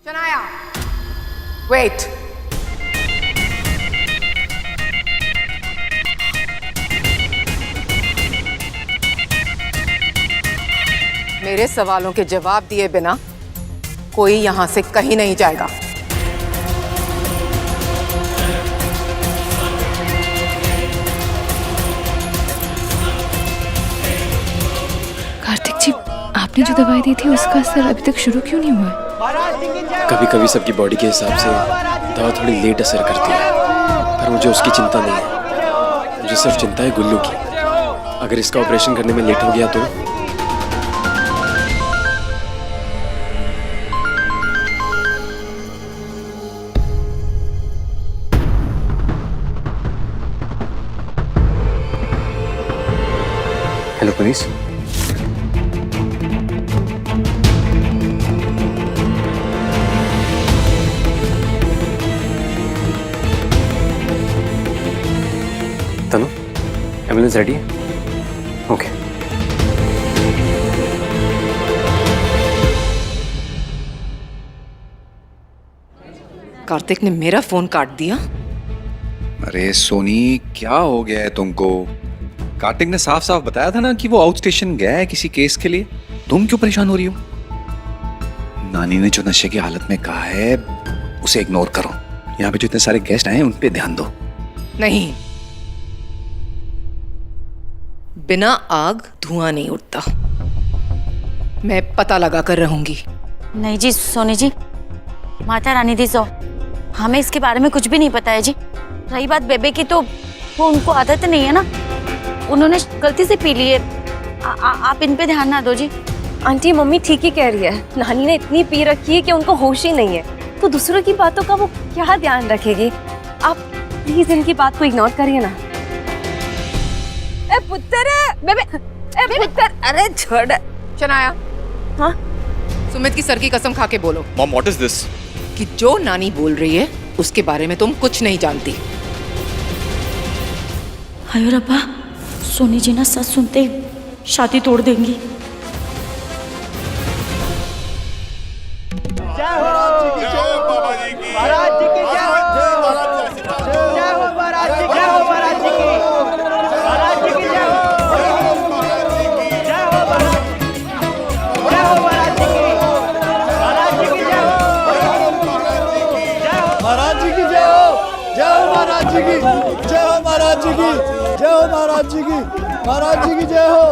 Shanaya, wait. मेरे सवालों के जवाब दिए बिना कोई यहां से कहीं नहीं जाएगा। कार्तिक जी, आपने जो दवाई दी थी उसका असर अभी तक शुरू क्यों नहीं हुआ है? कभी कभी सबकी बॉडी के हिसाब से दवा थोड़ी लेट असर करती है, पर मुझे उसकी चिंता नहीं है। मुझे सिर्फ चिंता है गुल्लू की। अगर इसका ऑपरेशन करने में लेट हो गया तो हेलो पुलिस। तनु, एम्बुलेंस रेडी है? ओके। कार्तिक ने मेरा फोन काट दिया। अरे सोनी, क्या हो गया है तुमको? कार्तिक ने साफ साफ बताया था ना कि वो आउट स्टेशन गया है किसी केस के लिए। तुम क्यों परेशान हो रही हो? नानी ने जो नशे की हालत में कहा है उसे इग्नोर करो। यहाँ पे जो इतने सारे गेस्ट आए हैं उन पे ध्यान दो। नहीं, बिना आग धुआं नहीं उठता। मैं पता लगा कर रहूंगी। नहीं जी सोनी जी, माता रानी दी सो, हमें इसके बारे में कुछ भी नहीं पता है जी। रही बात बेबे की, तो वो उनको आदत नहीं है ना, उन्होंने गलती से पी ली है। आप इन पे ध्यान ना दो जी। आंटी, मम्मी ठीक ही कह रही है। नानी ने इतनी पी रखी है कि उनको होश ही नहीं है, तो दूसरों की बातों का वो क्या ध्यान रखेगी। आप प्लीज इनकी बात को इग्नोर करिए ना। ए पुत्र, बेबे, ए पुत्र, अरे छोड़। शनाया, हाँ? सुमित की सर की कसम खा के बोलो मॉम, व्हाट इज दिस? कि जो नानी बोल रही है उसके बारे में तुम कुछ नहीं जानती। हायो रब्बा, सोनी जी ना सच सुनते ही शादी तोड़ देंगी। महाराज जी की जय हो। जय हो महाराज जी की। जय हो महाराज जी की। जय हो महाराज जी की। महाराज जी की जय हो।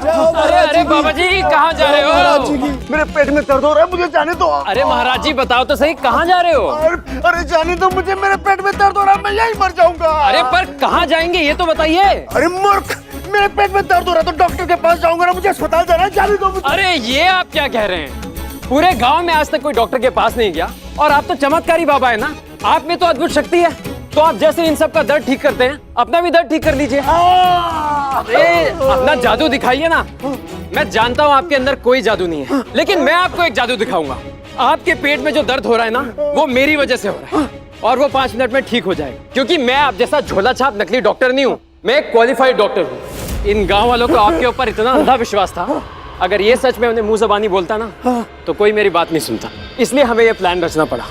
जय हो महाराज जी की। बाबा जी कहाँ जा रहे हो? महाराज जी की। मेरे पेट में दर्द हो रहा है, मुझे जाने दो। अरे महाराज जी बताओ तो सही, कहाँ जा रहे हो? अरे जाने दो मुझे, मेरे पेट में दर्द हो रहा है, मैं यहीं मर जाऊंगा। अरे पर कहाँ जाएंगे ये तो बताइए। अरे मूर्ख, मेरे पेट में दर्द हो रहा है तो डॉक्टर के पास जाऊंगा ना, मुझे अस्पताल जाना है, जाने दो मुझे। अरे ये आप क्या कह रहे हैं? पूरे गांव में आज तक कोई डॉक्टर के पास नहीं गया, और आप तो चमत्कारी बाबा है ना, आप में तो अद्भुत शक्ति है। तो आप जैसे इन सब का दर्द ठीक करते हैं, अपना भी दर्द ठीक कर लीजिए। अरे अपना जादू दिखाइए ना। मैं जानता हूँ आपके अंदर कोई जादू नहीं है, लेकिन मैं आपको एक जादू दिखाऊंगा। आपके पेट में जो दर्द हो रहा है ना, वो मेरी वजह से हो रहा है, और वो 5 मिनट में ठीक हो जाएगा। क्योंकि मैं आप जैसा झोला छाप नकली डॉक्टर नहीं हूँ, मैं एक क्वालिफाइड डॉक्टर हूँ। इन गाँव वालों को आपके ऊपर इतना अंधा विश्वास था, अगर ये सच में उन्हें मुंह ज़बानी बोलता ना तो कोई मेरी बात नहीं सुनता। इसलिए हमें ये प्लान रचना पड़ा।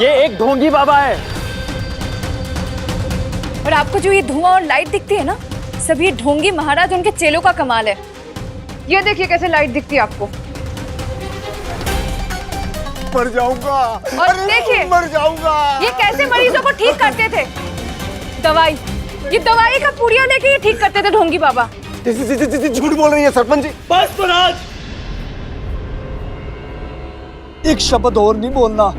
ये एक ढोंगी बाबा है। और आपको जो ये धुआं और लाइट दिखती है ना, सब ये ढोंगी महाराज उनके चेलों का कमाल है। ये देखिए कैसे लाइट दिखती है आपको। मर जाऊंगा। और देखिए मर जाऊंगा। ये कैसे मरीजों को ठीक करते थे। दवाई, ये दवाई का पुड़िया देके ये ठीक करते थे ढोंगी बाबा। झूठ बोल रही है सरपंच जी। बस महाराज, एक शब्द और नहीं बोलना।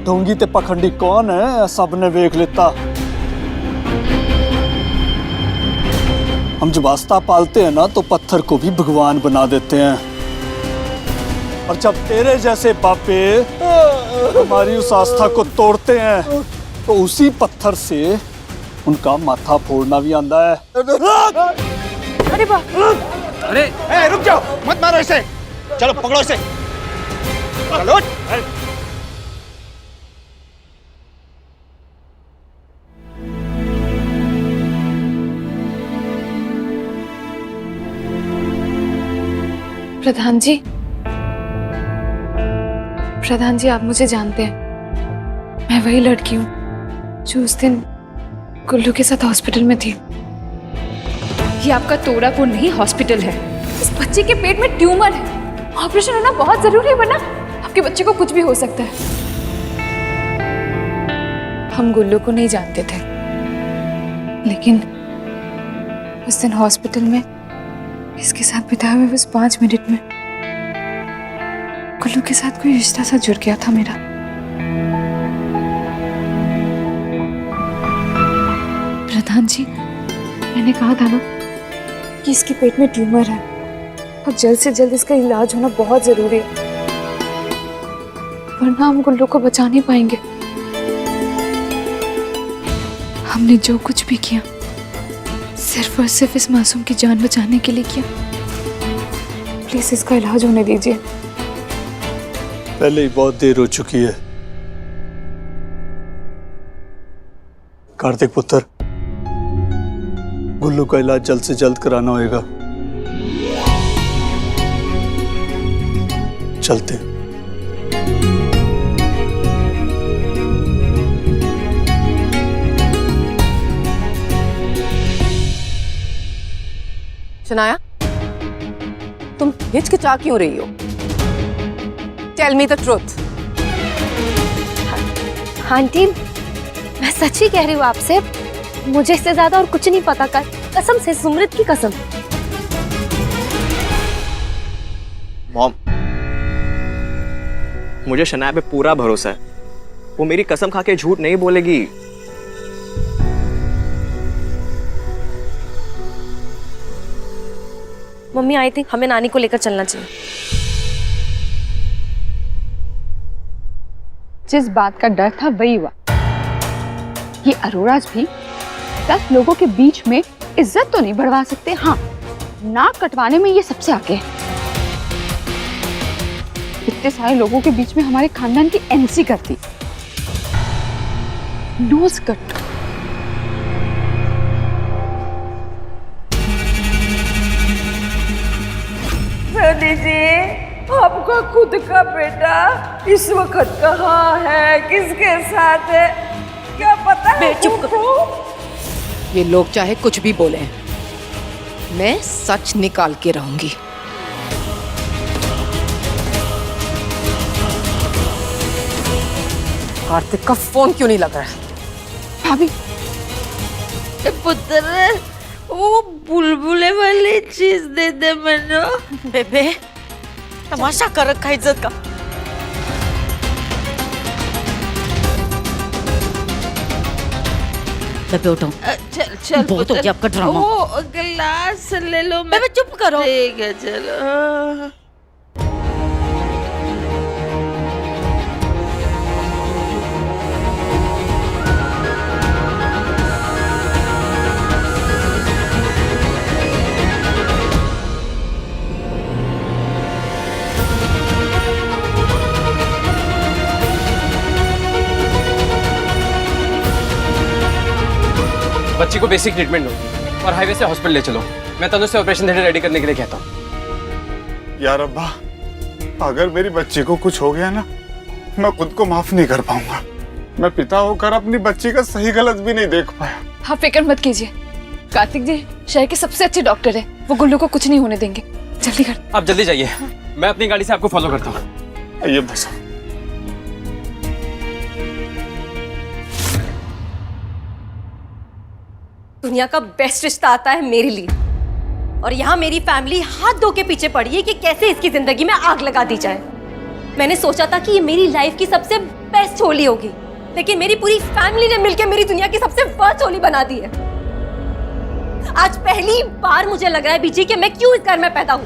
ढोंगी ते पखंडी कौन है, सबने देख लेता। हम जब आस्था पालते हैं ना तो पत्थर को भी भगवान बना देते हैं, और जब तेरे जैसे पापे हमारी उस आस्था को तोड़ते हैं तो उसी पत्थर से उनका माथा फोड़ना भी आंदा है। अरे वाह, अरे रुक जाओ, मत मारो इसे। चलो पकड़ो इसे, चलो। प्रधान जी, प्रधान जी, आप मुझे जानते हैं, मैं वही लड़की हूँ जो उस दिन गुल्लू के साथ हॉस्पिटल में थी। ये आपका तोड़ापुर नहीं, हॉस्पिटल है। इस बच्चे के पेट में ट्यूमर है, ऑपरेशन होना बहुत जरूरी है, वरना आपके बच्चे को कुछ भी हो सकता है। हम गुल्लू को नहीं जानते थे, लेकिन उस दिन हॉस्पिटल में इसके साथ बिताए हुए बस 5 मिनट में गुल्लू के साथ कोई रिश्ता सा जुड़ गया था मेरा। प्रधान जी, मैंने कहा था ना कि इसके पेट में ट्यूमर है और जल्द से जल्द इसका इलाज होना बहुत जरूरी है, वरना हम गुल्लू को बचा नहीं पाएंगे। हमने जो कुछ भी किया सिर्फ और सिर्फ इस मासूम की जान बचाने के लिए किया। प्लीज इसका इलाज होने दीजिए। पहले ही बहुत देर हो चुकी है। कार्तिक पुत्र, गुल्लू का इलाज जल्द से जल्द कराना होगा। चलते हैं। शनाया, तुम हिचकिचा क्यों रही हो? Tell me the truth. Aunty, मैं सच ही कह रही हूँ आपसे, मुझे इससे ज्यादा और कुछ नहीं पता। कसम से, सुमृत की कसम। मॉम, मुझे शनाया पे पूरा भरोसा है, वो मेरी कसम खा के झूठ नहीं बोलेगी। मम्मी, आई थिंक हमें नानी को लेकर चलना चाहिए। जिस बात का डर था वही हुआ। ये अरोराज भी 10 लोगों के बीच में इज्जत तो नहीं बढ़वा सकते, हाँ नाक कटवाने में ये सबसे आगे है। इतने सारे लोगों के बीच में हमारे खानदान की एमसी करती, नोज कट। दीजिए, आपका खुद का बेटा इस वक्त कहाँ है, किसके साथ है, क्या पता है? चुप करो। ये लोग चाहे कुछ भी बोले, मैं सच निकाल के रहूंगी। कार्तिक का फोन क्यों नहीं लग रहा है? भाभी, पुत्र, वो बुलबुले वाली चीज दे दे मनो। बेबे, तमाशा कर रखा है इज्जत का। बेबे उठो। चल चल, बहुत हो गया आपका ड्रामा। वो गिलास ले लो। बेबे चुप करो। ठीक है, चलो। बच्ची को बेसिक ट्रीटमेंट दो और हाईवे से हॉस्पिटल ले चलो। मैं तनु से ऑपरेशन थिएटर रेडी करने के लिए कहता हूँ। यार अब्बा, अगर मेरी बच्ची को कुछ हो गया ना, मैं खुद को माफ नहीं कर पाऊंगा। मैं पिता होकर अपनी बच्ची का सही गलत भी नहीं देख पाया। आप फिक्र मत कीजिए, कार्तिक जी शहर के सबसे अच्छे डॉक्टर है, वो गुल्लू को कुछ नहीं होने देंगे। जल्दी कर। आप जल्दी जाइए, मैं अपनी गाड़ी से आपको फॉलो करता हूँ। ये बस दुनिया का बेस्ट रिश्ता आता है मेरे लिए, और यहाँ मेरी फैमिली हाथ धो के पीछे पड़ी है कि कैसे इसकी जिंदगी में आग लगा दी जाए। मैंने सोचा था कि ये मेरी लाइफ की सबसे बेस्ट होली होगी, लेकिन मेरी पूरी फैमिली ने मिलकर मेरी दुनिया की सबसे वर्स्ट होली बना दी है। आज पहली बार मुझे लग रहा है बीजी कि मैं क्यों इस घर में पैदा हूं।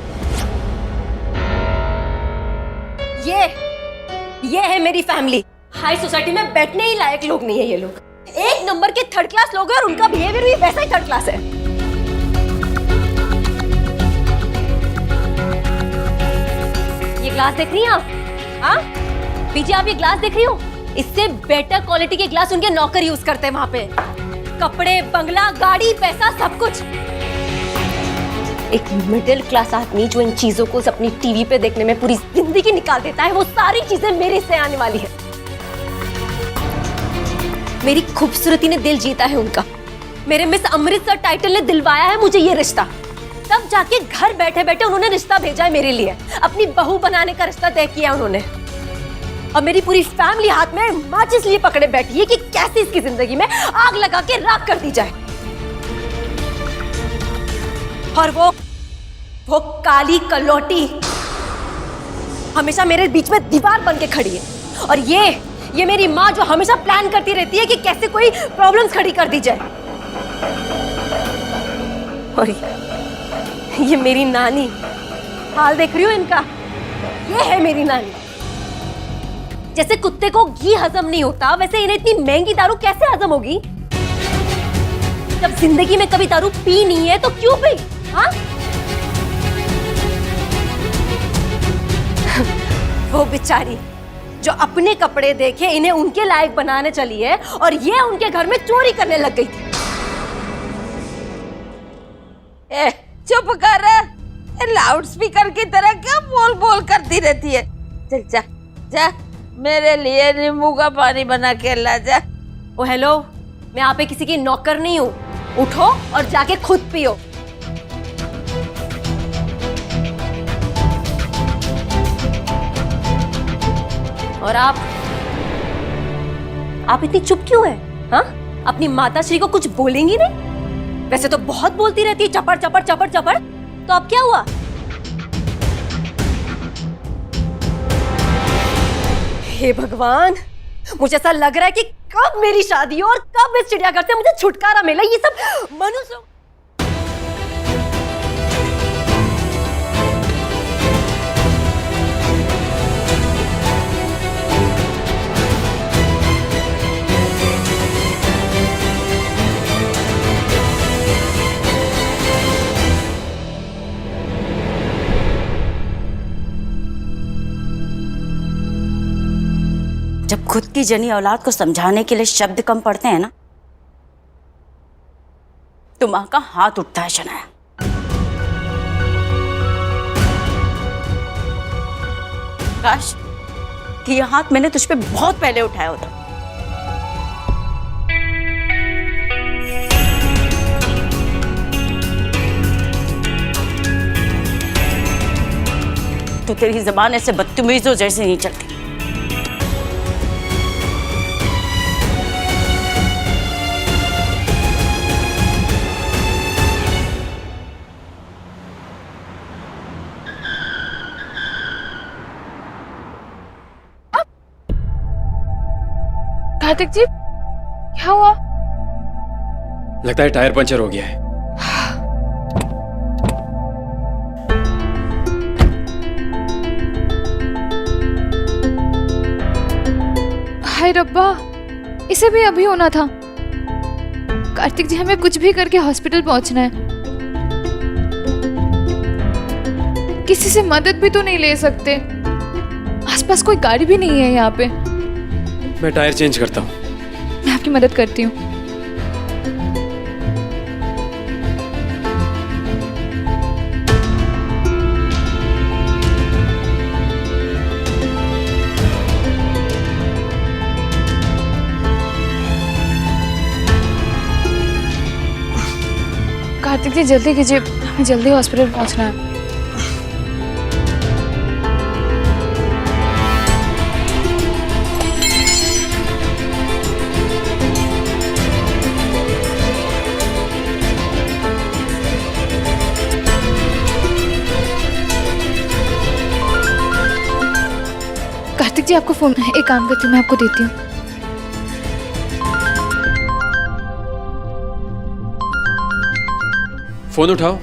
ये है मेरी फैमिली। हाई सोसाइटी में बैठने ही लायक लोग नहीं है ये लोग। एक नंबर के थर्ड क्लास लोग हैं और उनका बिहेवियर भी वैसा ही थर्ड क्लास है। ये ग्लास देख रही हैं आप? हाँ बीजी, आप ये ग्लास देख रही हो? इससे बेटर क्वालिटी के ग्लास उनके नौकर यूज करते हैं वहां पे। कपड़े, बंगला, गाड़ी, पैसा, सब कुछ। एक मिडिल क्लास आदमी जो इन चीजों को अपनी टीवी पे देखने में पूरी जिंदगी निकाल देता है, वो सारी चीजें मेरे से आने वाली है। मेरी खूबसूरती ने दिल जीता है उनका, मेरे मिस अमृतसर टाइटल ने दिलवाया है मुझे ये रिश्ता। तब जाके घर बैठे बैठे उन्होंने रिश्ता भेजा है मेरे लिए, अपनी बहू बनाने का रिश्ता तय किया उन्होंने। और मेरी पूरी फैमिली हाथ में माचिस लिए पकड़े बैठी है कि कैसे इसकी जिंदगी में आग लगा के राख कर दी जाए। और वो काली कलौटी हमेशा मेरे बीच में दीवार बन के खड़ी है। और ये मेरी माँ जो हमेशा प्लान करती रहती है कि कैसे कोई प्रॉब्लम्स खड़ी कर दी जाए। और ये मेरी नानी, हाल देख रही हो इनका, ये है मेरी नानी। जैसे कुत्ते को घी हजम नहीं होता, वैसे इन्हें इतनी महंगी दारू कैसे हजम होगी? जब जिंदगी में कभी दारू पी नहीं है तो क्यों पी? हाँ? वो बेचारी जो अपने कपड़े देखे इन्हें उनके लायक बनाने चली है और ये उनके घर में चोरी करने लग गई। ए, चुप कर, लाउड स्पीकर की तरह क्या बोल बोल करती रहती है। चल जा जा, मेरे लिए नींबू का पानी बना के ला जा। ओ हेलो, मैं यहाँ पे किसी की नौकर नहीं हूँ, उठो और जाके खुद पियो। और आप इतनी चुप क्यों है? हाँ, अपनी माताश्री को कुछ बोलेंगी नहीं? वैसे तो बहुत बोलती रहती है, चपड़ चपड़ चपड़ चपड़। तो अब क्या हुआ? हे भगवान, मुझे ऐसा लग रहा है कि कब मेरी शादी हो और कब इस चिड़ियाघर से मुझे छुटकारा मिले। ये सब मनुष्य। जब खुद की जनी औलाद को समझाने के लिए शब्द कम पड़ते हैं ना, तो मां का हाथ उठता है शनाया। काश कि यह हाथ मैंने तुझ पे बहुत पहले उठाया होता। तो तेरी जबान ऐसे बदतमीजों जैसे नहीं चलती। कार्तिक जी, क्या हुआ? लगता है टायर पंचर हो गया है। हाय रब्बा, इसे भी अभी होना था। कार्तिक जी, हमें कुछ भी करके हॉस्पिटल पहुंचना है। किसी से मदद भी तो नहीं ले सकते, आसपास कोई गाड़ी भी नहीं है यहाँ पे। मैं टायर चेंज करता हूँ। मैं आपकी मदद करती हूँ। कार्तिक जी, जल्दी कीजिए, हमें जल्दी हॉस्पिटल पहुंचना है। कार्तिक जी, आपको फोन, एक काम करती हूँ, मैं आपको देती हूँ। फोन उठाओ,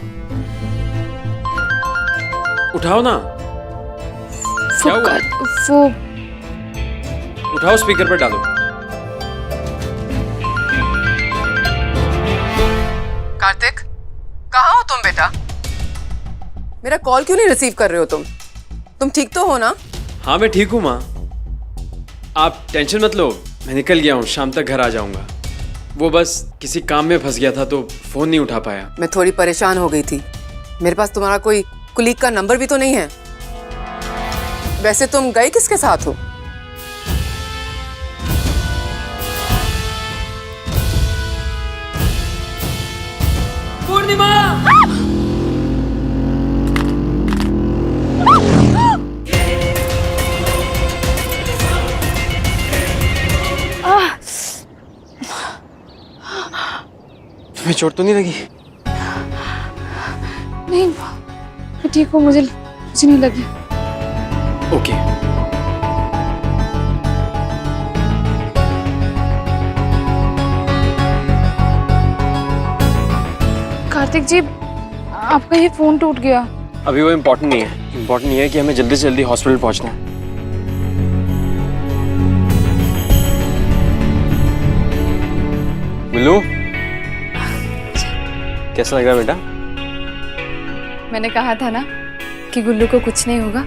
उठाओ ना। क्या हुआ? वो उठाओ, स्पीकर पर डालो। कार्तिक, कहाँ हो तुम बेटा? मेरा कॉल क्यों नहीं रिसीव कर रहे हो तुम? तुम ठीक तो हो ना? हाँ, मैं ठीक हूँ माँ, आप टेंशन मत लो। मैं निकल गया हूँ, शाम तक घर आ जाऊंगा। वो बस किसी काम में फंस गया था तो फोन नहीं उठा पाया। मैं थोड़ी परेशान हो गई थी, मेरे पास तुम्हारा कोई कुलीग का नंबर भी तो नहीं है। वैसे तुम गए किसके साथ हो? पूर्णिमा! तुम्हें चोट तो नहीं लगी? नहीं, मैं ठीक हूँ, मुझे कुछ नहीं लगी। ओके। कार्तिक जी, आपका ये फोन टूट गया। अभी वो इम्पोर्टेंट नहीं है। इम्पोर्टेंट ये है कि हमें जल्दी से जल्दी हॉस्पिटल पहुंचना है। गुल्लू, कैसा लग रहा है बेटा? मैंने कहा था ना कि गुल्लू को कुछ नहीं होगा।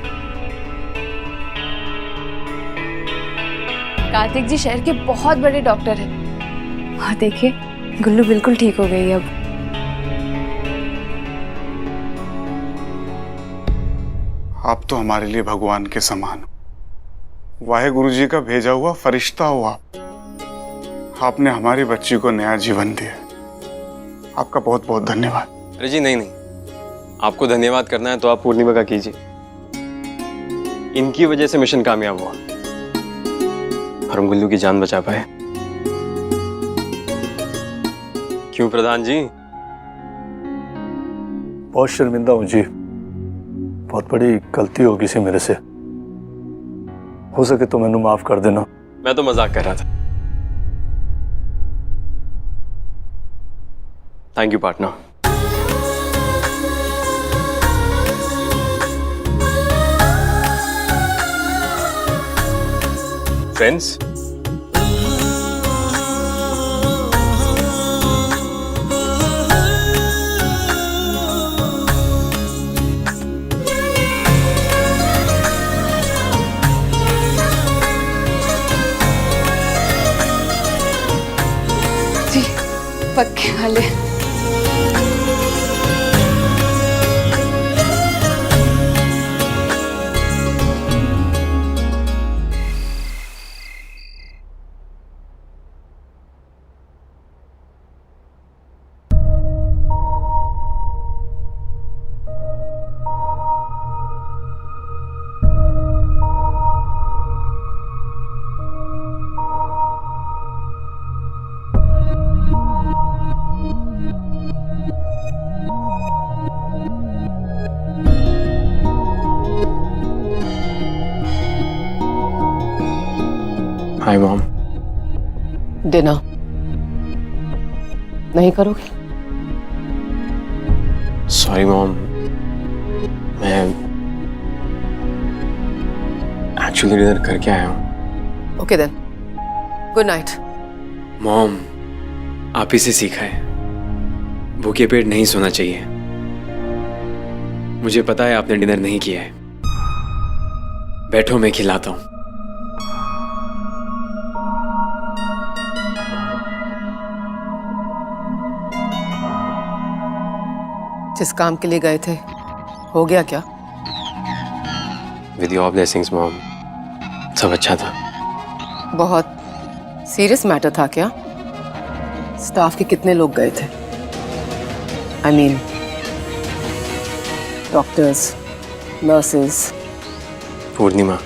कार्तिक जी शहर के बहुत बड़े डॉक्टर हैं। और देखिए, गुल्लू बिल्कुल ठीक हो गई अब। आप तो हमारे लिए भगवान के समान हो। वाहेगुरु जी का भेजा हुआ फरिश्ता हो आप। आपने हमारी बच्ची को नया जीवन दिया। आपका बहुत बहुत धन्यवाद। अरे जी नहीं नहीं, आपको धन्यवाद करना है तो आप पूर्णिमा का कीजिए। इनकी वजह से मिशन कामयाब हुआ और हम गुल्लू की जान बचा पाए। क्यों प्रधान जी? बहुत शर्मिंदा हूँ जी। बहुत बड़ी गलती हो गई सी मेरे से। हो सके तो मैनू माफ कर देना। मैं तो मजाक कर रहा था। Thank you partner. फ्रेंड्स, जी पक्के वाले। Hi mom. डिनर नहीं करोगे? सॉरी मॉम, मैं एक्चुअली डिनर करके आया हूँ। Okay then, good night. Mom, आप ही से सीखा है, भूखे पेट नहीं सोना चाहिए। मुझे पता है आपने डिनर नहीं किया है। बैठो, मैं खिलाता हूँ। जिस काम के लिए गए थे हो गया क्या? विद योर ब्लेसिंग्स मॉम, सब अच्छा था। बहुत सीरियस मैटर था क्या? स्टाफ के कितने लोग गए थे? I mean doctors, nurses. Purnima,